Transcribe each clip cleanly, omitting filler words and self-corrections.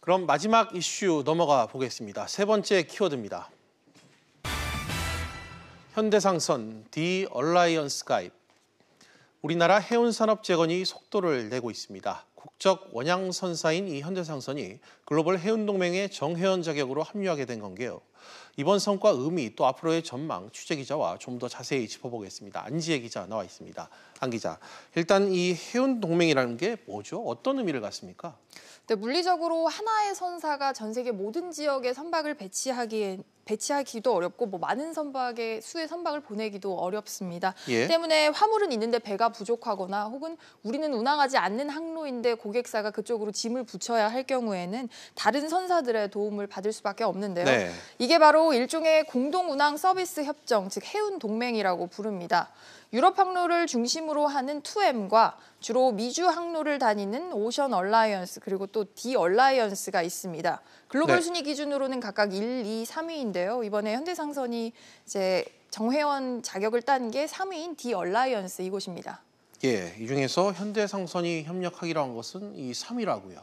그럼 마지막 이슈 넘어가 보겠습니다. 세 번째 키워드입니다. 현대상선 D-얼라이언스 가입. 우리나라 해운산업 재건이 속도를 내고 있습니다. 국적 원양선사인 이 현대상선이 글로벌 해운동맹의 정회원 자격으로 합류하게 된 건데요. 이번 성과 의미 또 앞으로의 전망 취재기자와 좀 더 자세히 짚어보겠습니다. 안지혜 기자 나와 있습니다. 안 기자, 일단 이 해운동맹이라는 게 뭐죠? 어떤 의미를 갖습니까? 네, 물리적으로 하나의 선사가 전 세계 모든 지역에 선박을 배치하기도 어렵고 많은 수의 선박을 보내기도 어렵습니다. 때문에 화물은 있는데 배가 부족하거나 혹은 우리는 운항하지 않는 항로인데 고객사가 그쪽으로 짐을 붙여야 할 경우에는 다른 선사들의 도움을 받을 수밖에 없는데요. 네. 이게 바로 일종의 공동운항 서비스 협정, 즉 해운동맹이라고 부릅니다. 유럽 항로를 중심으로 하는 2M과 주로 미주 항로를 다니는 오션 얼라이언스 그리고 또 D-얼라이언스가 있습니다. 글로벌 순위 기준으로는 각각 1, 2, 3위인데요. 이번에 현대상선이 이제 정회원 자격을 딴 게 3위인 D-얼라이언스 이곳입니다. 예, 이 중에서 현대상선이 협력하기로 한 것은 이 3위라고요.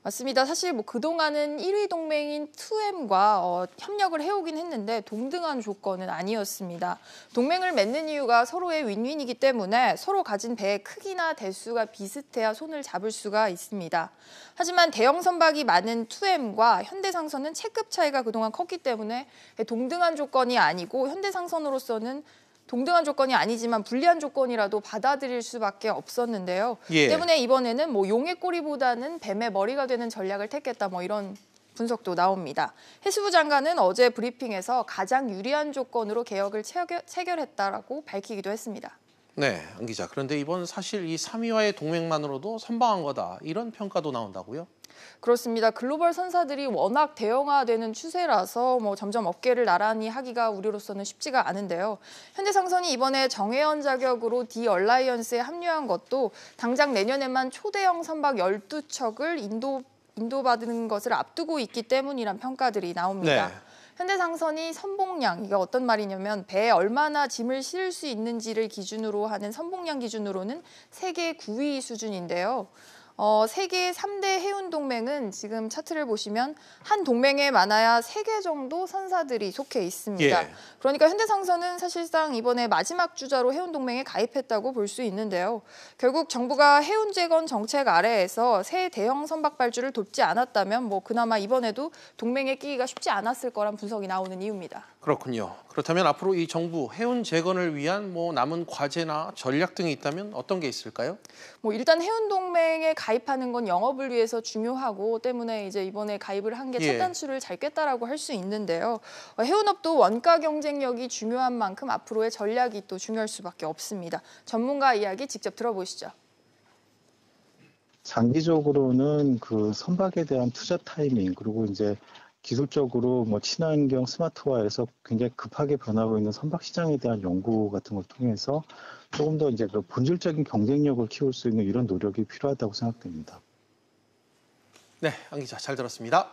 맞습니다. 사실 그동안은 1위 동맹인 2M과 협력을 해오긴 했는데 동등한 조건은 아니었습니다. 동맹을 맺는 이유가 서로의 윈윈이기 때문에 서로 가진 배의 크기나 대수가 비슷해야 손을 잡을 수가 있습니다. 하지만 대형 선박이 많은 2M과 현대상선은 체급 차이가 그동안 컸기 때문에 동등한 조건이 아니고 현대상선으로서는 동등한 조건이 아니지만 불리한 조건이라도 받아들일 수밖에 없었는데요. 때문에 이번에는 용의 꼬리보다는 뱀의 머리가 되는 전략을 택했다 이런 분석도 나옵니다. 해수부 장관은 어제 브리핑에서 가장 유리한 조건으로 개혁을 체결했다라고 밝히기도 했습니다. 네, 안 기자. 그런데 이번 사실 이 3위와의 동맹만으로도 선방한 거다 이런 평가도 나온다고요? 그렇습니다. 글로벌 선사들이 워낙 대형화되는 추세라서 점점 업계를 나란히 하기가 우리로서는 쉽지가 않은데요. 현대상선이 이번에 정회원 자격으로 D-얼라이언스에 합류한 것도 당장 내년에만 초대형 선박 12척을 인도받는 것을 앞두고 있기 때문이란 평가들이 나옵니다. 현대상선이 선봉량, 이게 어떤 말이냐면 배에 얼마나 짐을 실을 수 있는지를 기준으로 하는 선봉량 기준으로는 세계 9위 수준인데요. 세계 3대 해운동맹은 지금 차트를 보시면 한 동맹에 많아야 3개 정도 선사들이 속해 있습니다. 그러니까 현대상선은 사실상 이번에 마지막 주자로 해운동맹에 가입했다고 볼 수 있는데요. 결국 정부가 해운재건 정책 아래에서 새 대형 선박 발주를 돕지 않았다면 그나마 이번에도 동맹에 끼기가 쉽지 않았을 거란 분석이 나오는 이유입니다. 그렇군요. 그렇다면 앞으로 이 정부 해운 재건을 위한 남은 과제나 전략 등이 있다면 어떤 게 있을까요? 일단 해운동맹에 가입하는 건 영업을 위해서 중요하고 때문에 이제 이번에 가입을 한 게 첫 단추를 잘 꿰다라고 할 수 있는데요. 해운업도 원가 경쟁력이 중요한 만큼 앞으로의 전략이 또 중요할 수밖에 없습니다. 전문가 이야기 직접 들어보시죠. 장기적으로는 그 선박에 대한 투자 타이밍 그리고 이제 기술적으로 친환경 스마트화해서 굉장히 급하게 변하고 있는 선박 시장에 대한 연구 같은 걸 통해서 조금 더 이제 본질적인 경쟁력을 키울 수 있는 이런 노력이 필요하다고 생각됩니다. 네, 안 기자 잘 들었습니다.